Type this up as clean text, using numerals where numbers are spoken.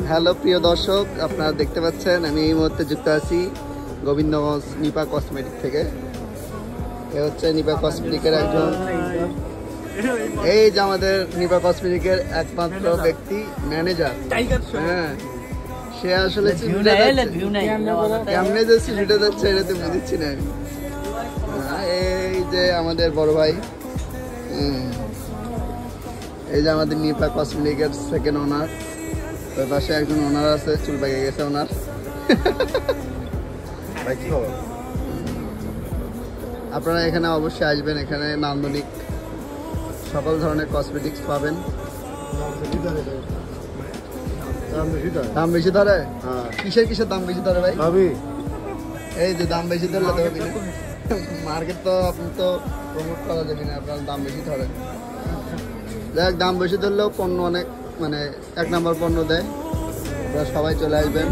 Hello প্রিয় দর্শক, আপনারা দেখতে পাচ্ছেন আমি এই মুহূর্তে যুক্ত আছি গোবিন্দগঞ্জ নিপা কসমেটিক থেকে। এ হচ্ছে নিপা কসমেটিকের একজন, এই যে আমাদের নিপা কসমেটিকের একমাত্র ব্যক্তি ম্যানেজার। হ্যাঁ, সে আসলে কেমনে যাচ্ছে ছুটে যাচ্ছে এটা তো বুঝছি না। এই যে আমাদের বড় ভাই, এই যে আমাদের নিপা কসমেটিকের সেকেন্ড ওনার। ওই পাশে একজন ওনার আছে, চুল পেকে গেছে ওনার। আপনারা এখানে অবশ্যই আসবেন, এখানে নান্দনিক সকল ধরনের কসমেটিক্স পাবেন। দাম বেশি ধরে? কিসের কিসের দাম বেশি ধরে ভাই? এই যে দাম বেশি ধরলে তো হবে না, মার্কেট তো আপনি তো প্রমোট করা যাবে না, আপনার দাম বেশি ধরে। দেখ, দাম বেশি ধরলেও পণ্য অনেক, মানে 1 নম্বর পণ্য দেয়। আপনারা সবাই চলে আসবেন।